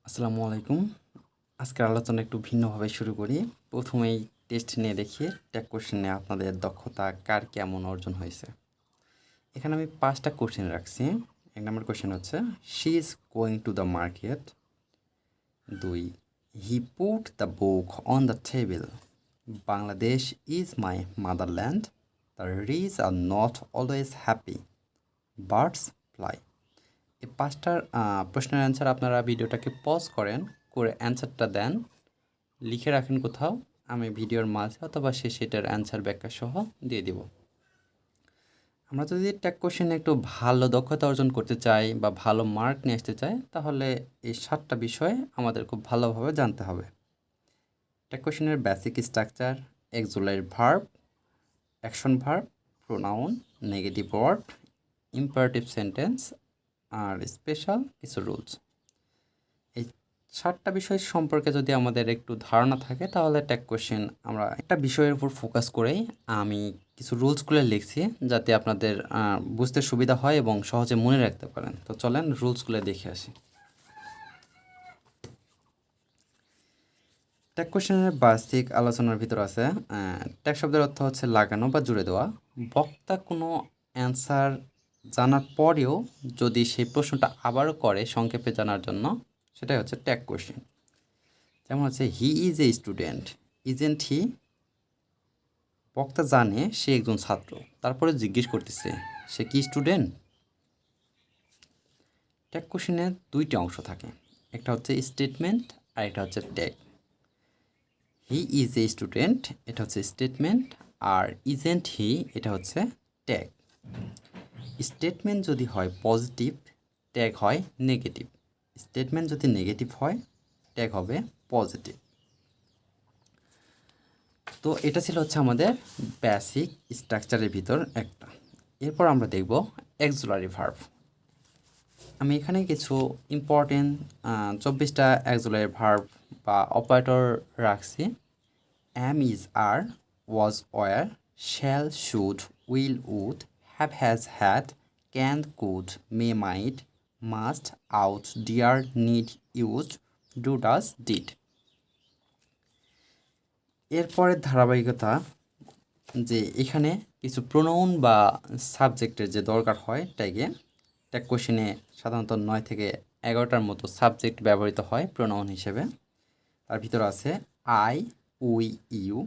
আসসালামু আলাইকুম। আজকের আলোচনা একটু ভিন্নভাবে শুরু করি। প্রথমেই টেস্ট নিয়ে দেখি, ট্যাগ কোয়েশ্চেনে আপনাদের দক্ষতা কার কেমন অর্জন হয়েছে। এখানে আমি ৫ টা কোয়েশ্চেন রাখছি। ১ নম্বর কোয়েশ্চেন হচ্ছে, "she is going to the market." ২, "he put the book on the table." "Bangladesh is my motherland." "The rich are not always happy." "Birds fly." এই ৫টার প্রশ্নের অ্যান্সার আপনারা ভিডিওটাকে পজ করেন, করে অ্যান্সারটা দেন, লিখে রাখেন কোথাও। আমি ভিডিওর মাঝে অথবা শেষে এটার অ্যান্সার ব্যাখ্যা সহ দিয়ে দিব। আমরা যদি ট্যাগ কোশ্চেনে একটু ভালো দক্ষতা অর্জন করতে চাই বা ভালো মার্ক নিয়ে আসতে চাই, তাহলে এই ৭টা বিষয় আমাদের খুব ভালোভাবে জানতে হবে। ট্যাগ কোশ্চেনের basic structure, auxiliary verb, action verb, pronoun, negative word, imperative sentence আর স্পেশাল কিছু রুলস। এই ৭টা বিষয় সম্পর্কে যদি আমাদের একটু ধারণা থাকে, তাহলে ট্যাগ কোয়েশ্চেন আমরা একটা বিষয়ের উপর ফোকাস করেই আমি কিছু রুলসগুলো লিখছি, যাতে আপনাদের বুঝতে সুবিধা হয় এবং সহজে মনে রাখতে পারেন। তো চলেন রুলসগুলো দেখে আসি। ট্যাগ কোয়েশ্চেনের বেসিক আলোচনার ভিতর আছে, ট্যাগ শব্দের অর্থ হচ্ছে লাগানো বা জুড়ে দেওয়া। বক্তা কোনো অ্যান্সার জানার পরেও যদি সেই প্রশ্নটা আবারও করে সংক্ষেপে জানার জন্য, সেটাই হচ্ছে ট্যাগ কোয়েশ্চেন। যেমন হচ্ছে, "he is a student." Isn't he? বক্তা জানে সে একজন ছাত্র, তারপরে জিজ্ঞেস করতেছে সে কি স্টুডেন্ট। ট্যাগ কোশ্চেনের ২টি অংশ থাকে, একটা হচ্ছে স্টেটমেন্ট আর একটা হচ্ছে tag. He is a student এটা হচ্ছে স্টেটমেন্ট, আর ইজেন্ট হি এটা হচ্ছে ট্যাগ। স্টেটমেন্ট যদি হয় পজিটিভ, ট্যাগ হয় নেগেটিভ। স্টেটমেন্ট যদি নেগেটিভ হয়, ট্যাগ হবে পজিটিভ। তো এটা ছিল হচ্ছে আমাদের বেসিক স্ট্রাকচারের ভিতর একটা। এরপর আমরা দেখব অক্সিলারি ভার্ব। আমি এখানে কিছু ইম্পর্টেন্ট ২৪টা অক্সিলারি ভার্ব বা অপারেটর রাখছি। Am, is, are, was, were, shall, should, will, would, have, has, had, can, could, may, might, must, ought, dare, need, used, do, does, did. এরপরের ধারাবাহিকতা, যে এখানে কিছু প্রোনাউন বা সাবজেক্টের যে দরকার হয় ট্যাগে। ট্যাগ কোশ্চেনে সাধারণত ৯ থেকে ১১টার মতো সাবজেক্ট ব্যবহৃত হয় প্রোনাউন হিসেবে। তার ভিতর আছে I, we, you,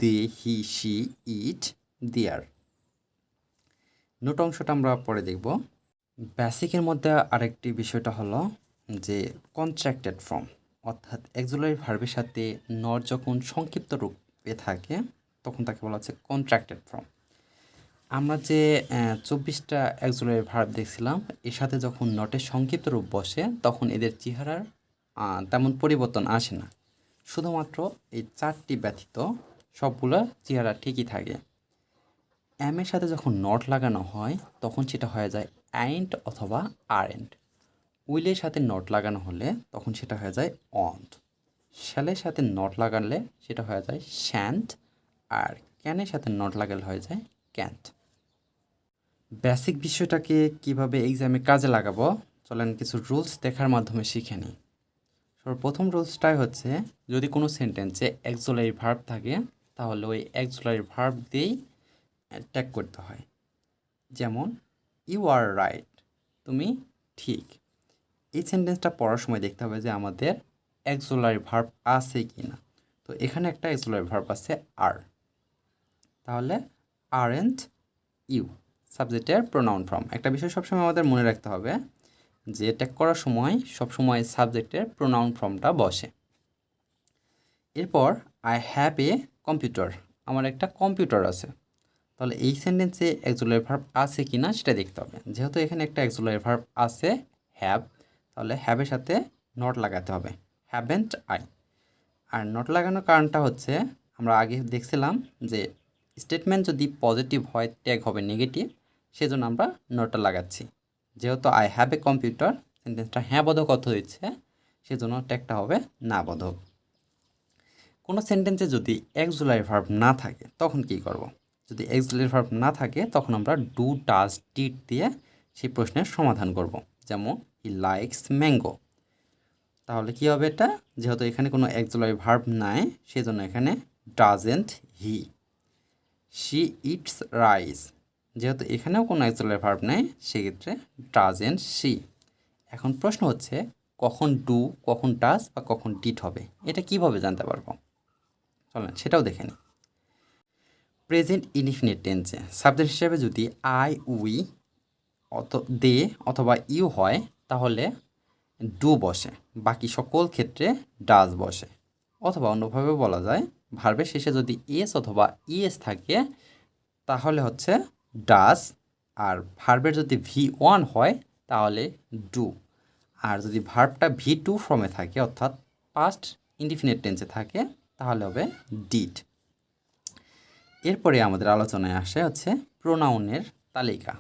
they, he, she, it, there. Note অংশটা আমরা পরে দেখব। বেসিকের মধ্যে আরেকটি বিষয়টা হলো যে কন্ট্রাক্টেড ফর্ম, অর্থাৎ অক্সিলারি ভার্বের সাথে নট যখন সংক্ষিপ্ত রূপে থাকে, তখন তাকে বলা হচ্ছে কন্ট্রাক্টেড ফর্ম। আমরা যে ২৪টা অক্সিলারি ভার্ব দেখছিলাম, এর সাথে যখন নটের সংক্ষিপ্ত রূপ বসে, তখন এদের চেহারার তেমন পরিবর্তন আসে না। শুধুমাত্র এই ৪টি ব্যতীত সবগুলো চেহারা ঠিকই থাকে। এর সাথে যখন নট লাগানো হয়, তখন সেটা হয়ে যায় অ্যান্ড অথবা আরেন্ট। উইলের সাথে নট লাগানো হলে তখন সেটা হয়ে যায় অন্ট। শ্যালের সাথে নট লাগালে সেটা হয়ে যায় শ্যান্ট। আর ক্যানের সাথে নট লাগালে হয়ে যায় ক্যান্ট। বেসিক বিষয়টাকে কিভাবে এক্সামে কাজে লাগাবো, চলেন কিছু রুলস দেখার মাধ্যমে শিখে নিই। প্রথম রুলসটাই হচ্ছে, যদি কোনো সেন্টেন্সে অক্সিলারি ভার্ব থাকে, তাহলে ওই অক্সিলারি ভার্ব দিয়েই ট্যাগ করতে হয়। যেমন, ইউ আর রাইট, তুমি ঠিক। এই সেন্টেন্সটা পড়ার সময় দেখতে হবে যে আমাদের অক্সিলারি ভার্ব আছে কি না। তো এখানে একটা অক্সিলারি ভার্ব আছে আর, তাহলে আরএন্ট ইউ সাবজেক্টের প্রোনাউন ফর্ম। একটা বিষয় সবসময় আমাদের মনে রাখতে হবে যে ট্যাগ করার সময় সবসময় সাবজেক্টের প্রোনাউন ফর্মটা বসে। এরপর, আই হ্যাভ এ কম্পিউটার, আমার একটা কম্পিউটার আছে। তাহলে এই সেন্টেন্সে অক্সিলারি ভার্ব আছে কি না সেটা দেখতে হবে। যেহেতু এখানে একটা অক্সিলারি ভার্ব আছে হ্যাভ, তাহলে হ্যাভের সাথে নট লাগাতে হবে, হ্যাভেন্ট আই। আর নট লাগানোর কারণটা হচ্ছে, আমরা আগে দেখছিলাম যে স্টেটমেন্ট যদি পজিটিভ হয় ট্যাগ হবে নেগেটিভ, সেজন্য আমরা নটটা লাগাচ্ছি। যেহেতু আই হ্যাভ এ কম্পিউটার সেন্টেন্সটা হ্যাঁ বোধক অর্থ দিচ্ছে, সেজন্য ট্যাগটা হবে না বোধক। কোনো সেন্টেন্সে যদি অক্সিলারি ভার্ব না থাকে, তখন কী করব? যদি অক্সিলারি ভার্ব না থাকে, তখন আমরা ডু, ডাজ, ডিড দিয়ে সেই প্রশ্নের সমাধান করব। যেমন, হি লাইকস ম্যাঙ্গো। তাহলে কী হবে এটা, যেহেতু এখানে কোনো অক্সিলারি ভার্ব নাই সেজন্য এখানে doesn't he. She eats rice, যেহেতু এখানেও কোনো অক্সিলারি ভার্ব নেই সেক্ষেত্রে ডাজেন্ট শি। এখন প্রশ্ন হচ্ছে কখন ডু, কখন ডাজ বা কখন ডিড হবে, এটা কিভাবে জানতে পারবো? চলেন সেটাও দেখে নিই। প্রেজেন্ট ইনডিফিনিট টেন্সে সাবজেক্ট হিসেবে যদি আই, উই, দে অথবা ইউ হয় তাহলে ডু বসে, বাকি সকল ক্ষেত্রে ডাজ বসে। অথবা অন্যভাবে বলা যায় ভার্বের শেষে যদি এস অথবা ইএস থাকে তাহলে হচ্ছে ডাজ, আর ভার্বের যদি V1 হয় তাহলে ডু, আর যদি ভার্বটা V2 ফর্মে থাকে অর্থাৎ পাস্ট ইনডিফিনিট টেন্সে থাকে তাহলে হবে ডিড। এরপরে আমাদের আলোচনায় আসে হচ্ছে প্রোনাউনের তালিকা।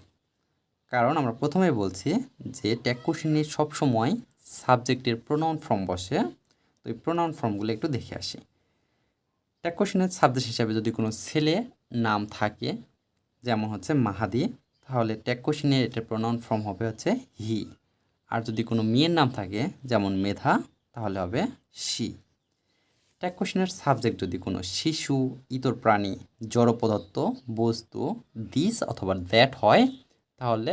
কারণ আমরা প্রথমে বলছি যে ট্যাগ কোশ্চেনে সবসময় সাবজেক্টের প্রোনাউন ফর্ম বসে, তো এই প্রোনাউন ফর্মগুলো একটু দেখে আসি। ট্যাগ কোশ্চেনের সাবজেক্ট হিসাবে যদি কোনো ছেলে নাম থাকে, যেমন হচ্ছে মাহাদি, তাহলে ট্যাগ কোশ্চেনের এটার প্রোনাউন ফর্ম হবে হচ্ছে হি। আর যদি কোনো মেয়ের নাম থাকে যেমন মেধা তাহলে হবে শি। ট্যাগ কোশ্চেনের সাবজেক্ট যদি কোনো শিশু, ইতর প্রাণী, জড় পদার্থ, বস্তু, দিস অথবা দ্যাট হয় তাহলে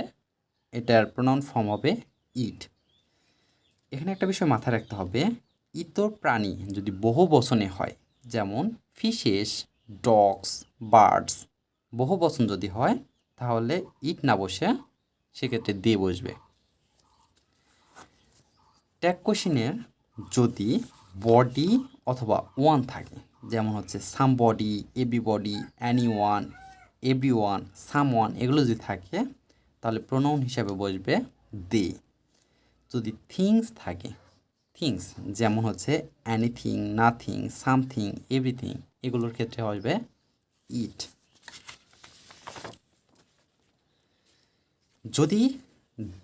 এটার প্রোনাউন ফর্ম হবে ইট। এখানে একটা বিষয় মাথায় রাখতে হবে, ইতর প্রাণী যদি বহু বচনে হয় যেমন ফিশেস, ডগস, বার্ডস, বহু বচন যদি হয় তাহলে ইট না বসে সেক্ষেত্রে দে বসবে। ট্যাগ কোশ্চেনের যদি বডি অথবা ওয়ান থাকে, যেমন হচ্ছে somebody, everybody, anyone, everyone, someone, এগুলো যদি থাকে তাহলে প্রোনাউন হিসাবে বসবে দে। যদি থিংস থাকে, থিংস যেমন হচ্ছে এনিথিং, নাথিং, সামথিং, এভরিথিং, এগুলোর ক্ষেত্রে হবে ইট। যদি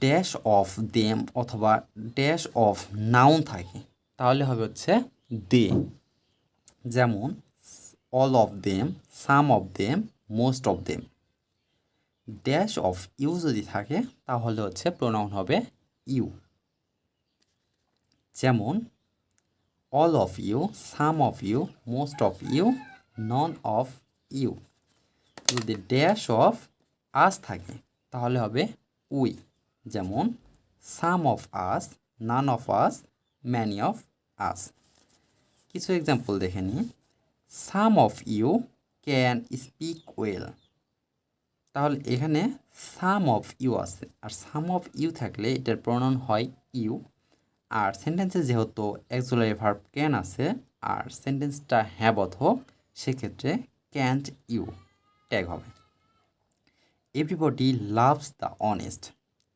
ড্যাশ অফ দেম অথবা ড্যাশ অফ নাউন থাকে তাহলে হবে হচ্ছে দে, যেমন all of them, some of them, most of them. Dash of you যদি থাকে তাহলে হচ্ছে প্রোনাউন হবে ইউ, যেমন all of you, some of you, most of you, none of you. যদি ড্যাশ অফ আস থাকে তাহলে হবে উই, যেমন some of us, none of us, many of us. কিছু এক্সাম্পল দেখে নিই। Some of you can speak well, তাহলে এখানে সাম অফ ইউ আছে, আর সাম অফ ইউ থাকলে এটার প্রোনাউন হয় ইউ। আর সেন্টেন্সে যেহেতু অক্সিলারি ভার্ব ক্যান আছে আর সেন্টেন্সটা হ্যাঁ বোধক, সেক্ষেত্রে ক্যান্ট ইউ ট্যাগ হবে। এভরিবডি লাভস দ্য অনেস্ট,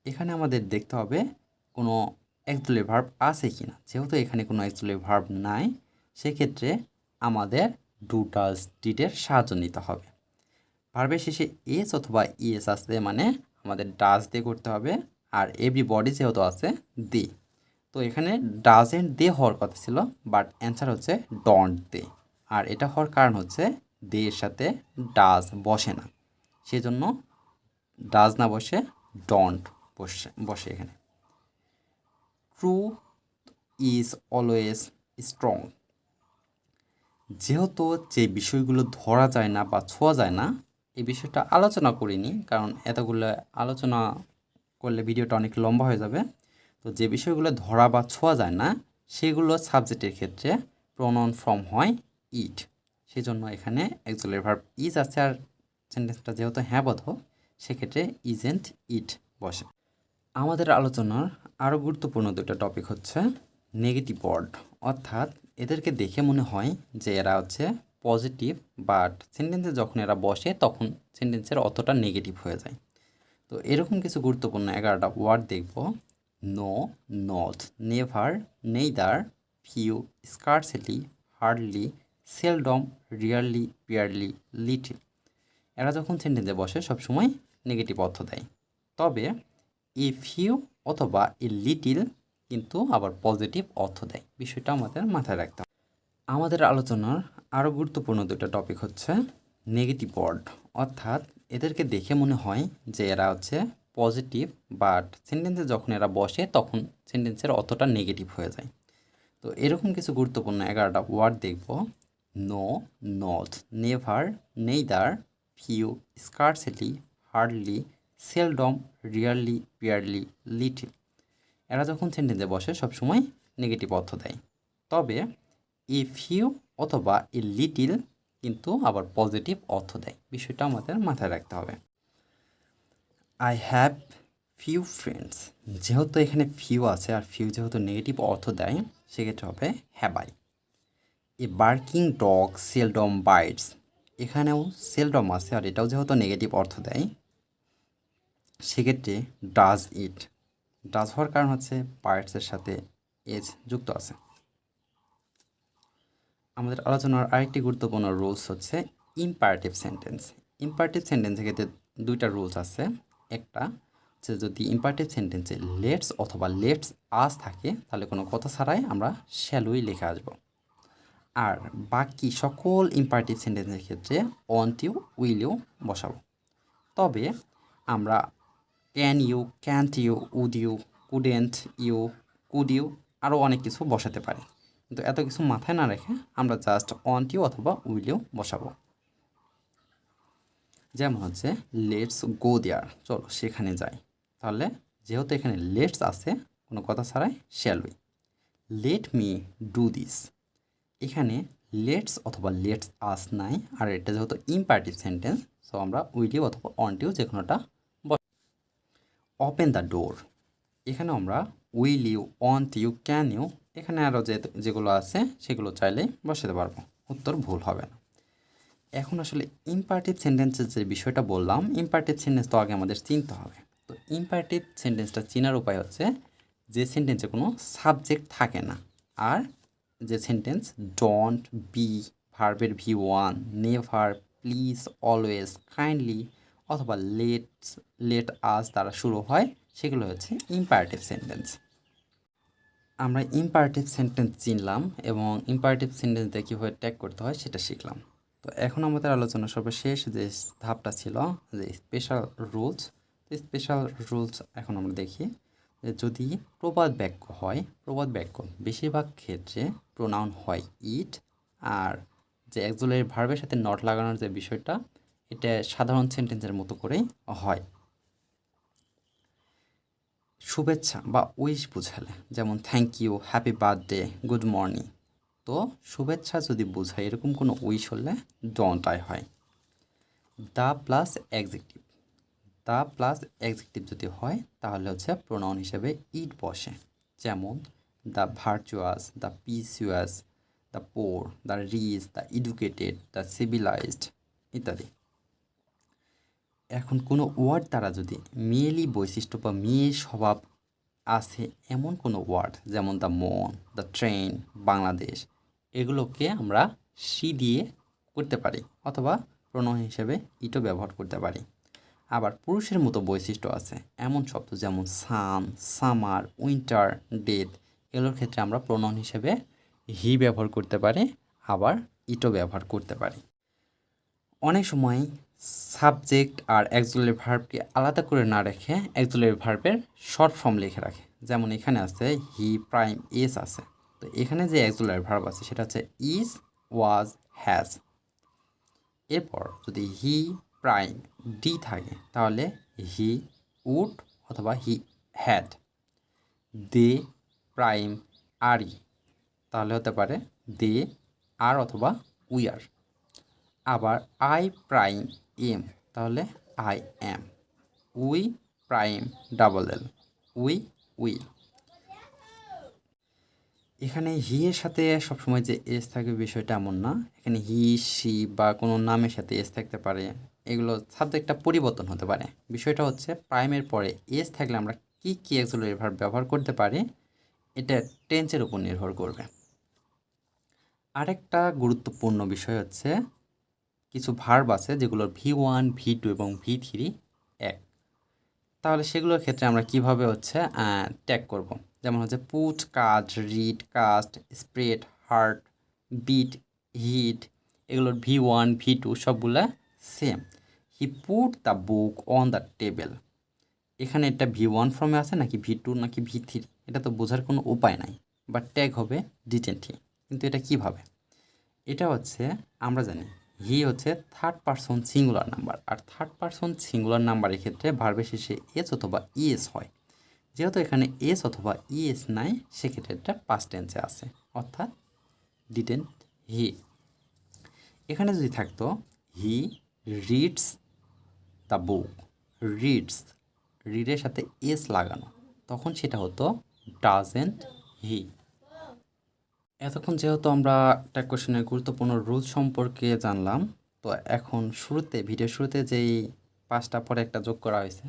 এখানে আমাদের দেখতে হবে কোনো অক্সিলারি ভার্ব আছে কি না। যেহেতু এখানে কোনো অক্সিলারি ভার্ব নাই সেক্ষেত্রে আমাদের ডু, ডাজ, ডিডের সাহায্য নিতে হবে। ভার্বের শেষে এস অথবা ইএস আসলে মানে আমাদের ডাজ দিয়ে করতে হবে, আর এভরিবডি যেহেতু আছে দে, তো এখানে ডাজেন্ট দে হওয়ার কথা ছিল, বাট অ্যান্সার হচ্ছে ডন্ট দে। আর এটা হওয়ার কারণ হচ্ছে দে এর সাথে ডাজ বসে না, সেজন্য ডাজ না বসে ডন্ট বসে এখানে। ট্রু ইজ অলওয়েজ স্ট্রং, যেহেতু যে বিষয়গুলো ধরা যায় না বা ছোঁয়া যায় না, এই বিষয়টা আলোচনা করিনি কারণ এতগুলো আলোচনা করলে ভিডিওটা অনেক লম্বা হয়ে যাবে। তো যে বিষয়গুলো ধরা বা ছোঁয়া যায় না সেগুলো সাবজেক্টের ক্ষেত্রে প্রোনাউন ফর্ম হয় ইট, সেজন্য এখানে অক্সিলারি ভার্ব ইজ আছে, আর সেন্টেন্সটা যেহেতু হ্যাঁ বোধক সেক্ষেত্রে ইজেন্ট ইট বসে। আমাদের আলোচনার আরও গুরুত্বপূর্ণ দুটো টপিক হচ্ছে নেগেটিভ ওয়ার্ড, অর্থাৎ এদেরকে দেখে মনে হয় যে এরা হচ্ছে পজিটিভ, বাট সেন্টেন্সে যখন এরা বসে তখন সেন্টেন্সের অতটা নেগেটিভ হয়ে যায়। তো এরকম কিছু গুরুত্বপূর্ণ 11টা ওয়ার্ড দেখব। No, not, never, neither, few, scarcely, hardly, seldom, rarely, barely, little. এরা যখন সেন্টেন্সে বসে সবসময় নেগেটিভ অর্থ দেয়, তবে এ ফিউ অথবা এ লিটিল কিন্তু আবার পজিটিভ অর্থ দেয়, বিষয়টা আমাদের মাথায় রাখতে হবে। আমাদের আলোচনার আরও গুরুত্বপূর্ণ দুটো টপিক হচ্ছে নেগেটিভ ওয়ার্ড, অর্থাৎ এদেরকে দেখে মনে হয় যে এরা হচ্ছে পজিটিভ, বাট সেন্টেন্সে যখন এরা বসে তখন সেন্টেন্সের অর্থটা নেগেটিভ হয়ে যায়। তো এরকম কিছু গুরুত্বপূর্ণ 11টা ওয়ার্ড দেখব। No, not, never, neither, few, scarcely, hardly, seldom, rarely, barely, little. এরা যখন সেন্টেন্সে বসে সবসময় নেগেটিভ অর্থ দেয়। তবে এ ফিউ অথবা এ লিটিল কিন্তু আবার পজিটিভ অর্থ দেয়। বিষয়টা আমাদের মাথায় রাখতে হবে। আই হ্যাভ ফিউ ফ্রেন্ডস, যেহেতু এখানে ফিউ আছে আর ফিউ যেহেতু নেগেটিভ অর্থ দেয় সেক্ষেত্রে হবে have I. A barking dog seldom bites, এখানেও সেলডম আছে আর এটাও যেহেতু নেগেটিভ অর্থ দেয় সেক্ষেত্রে ডাজ ইট। ডাজ হওয়ার কারণ হচ্ছে বাইটসের সাথে এজ যুক্ত আছে। আমাদের আলোচনার আরেকটি গুরুত্বপূর্ণ রুলস হচ্ছে ইম্পারেটিভ সেন্টেন্স। ইম্পারেটিভ সেন্টেন্সের ক্ষেত্রে দুইটা রুলস আছে। একটা হচ্ছে যদি ইম্পারেটিভ সেন্টেন্সে লেটস অথবা লেটস আস থাকে তাহলে কোনো কথা ছাড়াই আমরা শ্যালোই লিখে আসব। আর বাকি সকল ইম্পারেটিভ সেন্টেন্সের ক্ষেত্রে ওয়ান্ট ইউ, উইল ইউ বসাবো। তবে আমরা can you, can't you, would you, couldn't you, could you আরও অনেক কিছু বসাতে পারি। কিন্তু এত কিছু মাথায় না রেখে আমরা জাস্ট ওয়ান্ট ইউ অথবা উইল ইউ বসাবো। যেমন হচ্ছে লেটস গো দেয়ার, চলো সেখানে যাই। তাহলে যেহেতু এখানে লেটস আছে কোনো কথা ছাড়াই shall we. Let me do this, এখানে লেটস অথবা লেটস আস নাই আর এটা যেহেতু ইম্পারেটিভ সেন্টেন্স সো আমরা উইল ইউ অথবা ওয়ান্ট ইউ যে কোনোটা। ওপেন দ্য ডোর, এখানে আমরা will you, want you, can you এখানে আরও যেগুলো আছে সেগুলো চাইলেই বসাতে পারবো, উত্তর ভুল হবে না। এখন আসলে ইম্পারেটিভ সেন্টেন্সের যে বিষয়টা বললাম, ইম্পারেটিভ সেন্টেন্স তো আগে আমাদের চিনতে হবে। তো ইম্পারেটিভ সেন্টেন্সটা চেনার উপায় হচ্ছে যে সেন্টেন্সে কোনো সাবজেক্ট থাকে না, আর যে সেন্টেন্স ডোন্ট, বি, ভার্বের V one, never, please, always, kindly অথবা লেট আস দ্বারা শুরু হয় সেগুলো হচ্ছে ইম্পারেটিভ সেন্টেন্স। আমরা ইম্পারেটিভ সেন্টেন্স চিনলাম এবং ইম্পারেটিভ সেন্টেন্স দিয়ে কীভাবে ট্যাগ করতে হয় সেটা শিখলাম। তো এখন আমাদের আলোচনা সর্বশেষ যে ধাপটা ছিল যে স্পেশাল রুলস। তো স্পেশাল রুলস এখন আমরা দেখি যে যদি প্রবাদ বাক্য হয়, প্রবাদ বাক্য বেশিরভাগ ক্ষেত্রে প্রোনাউন হয় ইট, আর যে অ্যাক্সিলারি ভার্বের সাথে নট লাগানোর যে বিষয়টা এটা সাধারণ সেন্টেন্সের মতো করেই হয়। শুভেচ্ছা বা উইশ বোঝালে যেমন thank you, happy birthday, good morning. তো শুভেচ্ছা যদি বোঝায় এরকম কোনো উইশ হলে ডোন্ট আই হয়। The plus adjective, the plus adjective যদি হয় তাহলে হচ্ছে প্রোনাউন হিসেবে ইট বসে। যেমন the virtuous, the pious, the poor, the rich, the educated, the civilised ইত্যাদি। এখন কোনো ওয়ার্ড দ্বারা যদি মেয়েলি বৈশিষ্ট্য বা মেয়ে স্বভাব আছে এমন কোনো ওয়ার্ড যেমন দ্য মন, দ্য ট্রেন, বাংলাদেশ, এগুলোকে আমরা সি দিয়ে করতে পারি অথবা প্রণয় হিসেবে ইটও ব্যবহার করতে পারি। আবার পুরুষের মতো বৈশিষ্ট্য আছে এমন শব্দ যেমন সান, সামার, উইন্টার, ডেথ, এগুলোর ক্ষেত্রে আমরা প্রণয় হিসেবে হি ব্যবহার করতে পারি, আবার ইটও ব্যবহার করতে পারি। অনেক সময় সাবজেক্ট আর অ্যাক্সিলারি ভার্বকে আলাদা করে না রেখে অ্যাক্সিলারি ভার্বের শর্ট ফর্ম লিখে রাখে। যেমন এখানে আছে হি প্রাইম এস আছে, তো এখানে যে অ্যাক্সিলারি ভার্ব আছে সেটা হচ্ছে ইজ, ওয়াজ, হ্যাজ। এরপর যদি হি প্রাইম ডি থাকে তাহলে হি উড অথবা হি হ্যাড। দে প্রাইম আর ই তাহলে হতে পারে দে আর অথবা উই আর। আবার আই প্রাইম এম তাহলে I am. We prime double L we will. এখানে হি এর সাথে সবসময় যে এস থাকবে বিষয়টা এমন না, এখানে হি, সি বা কোনো নামের সাথে এস থাকতে পারে, এগুলো সাবজেক্টটা পরিবর্তন হতে পারে। বিষয়টা হচ্ছে প্রাইমের পরে এস থাকলে আমরা কী কী অ্যাক্সিলারি ভার্ব ব্যবহার করতে পারি এটা টেন্সের উপর নির্ভর করবে। আরেকটা গুরুত্বপূর্ণ বিষয় হচ্ছে কিছু ভার্ব আছে যেগুলোর V1, V2 এবং V3 এক, তাহলে সেগুলোর ক্ষেত্রে আমরা কিভাবে হচ্ছে ট্যাগ করব। যেমন হচ্ছে put, cut, read, cast, spread, hurt, beat, hit, এগুলোর V1, V2 সবগুলা same. He put the book on the table, এখানে এটা V1 ফর্মে আছে নাকি V2 নাকি V3 এটা তো বোঝার কোনো উপায় নাই, বা ট্যাগ হবে ডিডেন্ট হি। কিন্তু এটা কিভাবে? এটা হচ্ছে আমরা জানি হি হচ্ছে থার্ড পারসন সিঙ্গুলার নাম্বার, আর থার্ড পারসন সিঙ্গুলার নাম্বারের ক্ষেত্রে ভার্বের শেষে এস অথবা ইএস হয়। যেহেতু এখানে এস অথবা ইএস নাই, সেক্ষেত্রে এটা পাস্ট টেন্সে আছে, অর্থাৎ ডিডেন্ট হি। এখানে যদি থাকতো he reads the book, reads, রিডের সাথে এস লাগানো, তখন সেটা হতো ডাজেন্ট হি। এতক্ষণ যেহেতু আমরা একটা কোশ্চেনের গুরুত্বপূর্ণ রুল সম্পর্কে জানলাম, তো এখন ভিডিওর শুরুতে যেই 5টা পরে একটা যোগ করা হয়েছে,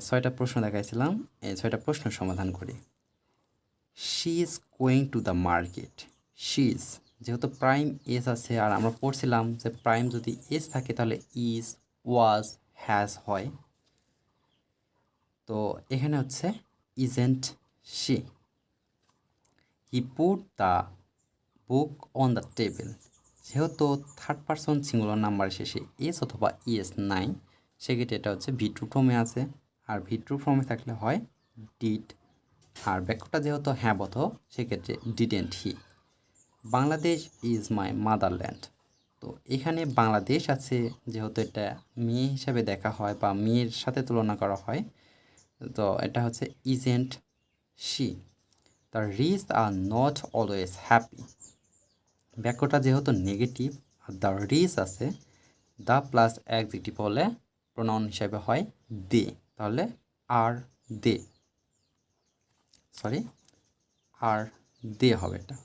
6টা প্রশ্ন দেখাইছিলাম, এই 6টা প্রশ্নের সমাধান করি। She is going to the market. She is, যেহেতু প্রাইম এস আছে, আর আমরা পড়ছিলাম যে প্রাইম যদি এস থাকে তাহলে ইজ, ওয়াজ, হ্যাজ হয়। তো এখানে হচ্ছে isn't she. He put the book on the table. যেহেতু থার্ড পারসন সিঙ্গুলার নাম্বার শেষে এস অথবা ইএস নাই, সেক্ষেত্রে এটা হচ্ছে ভি টু ফর্মে আছে, আর ভি টু ফর্মে থাকলে হয় ডিড। আর বাক্যটা যেহেতু হ্যাঁ বথ, সেক্ষেত্রে didn't he. Bangladesh is my motherland. তো এখানে বাংলাদেশ আছে, যেহেতু এটা মেয়ে হিসাবে দেখা হয় বা মেয়ের সাথে তুলনা করা হয়, তো এটা হচ্ছে isn't she. The rich are not always happy. বাক্যটা যেহেতু নেগেটিভ আর দ্য রিচ আছে, দ্য প্লাস অ্যাডজেক্টিভ হলে প্রোনাউন হিসাবে হয় দে, তাহলে আর দে, আর দে হবে এটা।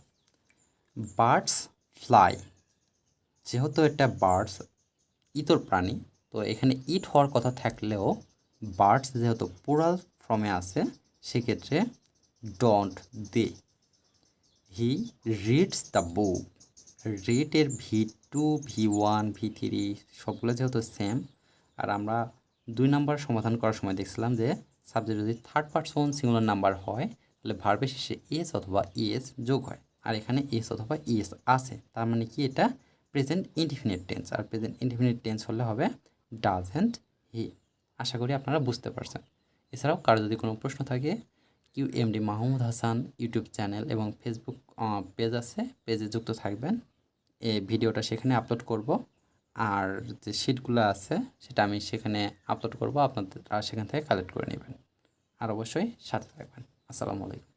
Birds fly. যেহেতু এটা বার্ডস ইতর প্রাণী, তো এখানে ইট হওয়ার কথা থাকলেও বার্ডস যেহেতু প্লুরাল ফর্মে আছে, সেক্ষেত্রে don't they. He reads the book. রিডের V2, V1, V3 সবগুলো যেহেতু সেম, আর আমরা 2 নাম্বার সমাধান করার সময় দেখছিলাম যে সাবজেক্ট যদি থার্ড পারসন সিঙ্গুলার নাম্বার হয়, তাহলে ভার্বের শেষে এস অথবা ইএস যোগ হয়, আর এখানে এস অথবা ইএস আছে, তার মানে কি এটা প্রেজেন্ট ইনডিফিনিট টেন্স, আর প্রেজেন্ট ইনডিফিনিট টেন্স হলে হবে ডাজেন্ট হি। আশা করি আপনারা বুঝতে পারছেন। এছাড়াও কারো যদি কোনো প্রশ্ন থাকে, QMD Mahmud Hasan YouTube channel এবং ফেসবুক পেজ আছে, পেজে যুক্ত থাকবেন। এই ভিডিওটা সেখানে আপলোড করব, আর যে শিটগুলো আছে সেটা আমি সেখানে আপলোড করব, আপনাদের সেখান থেকে কালেক্ট করে নেবেন। আর অবশ্যই সাথে থাকবেন। আসসালামু আলাইকুম।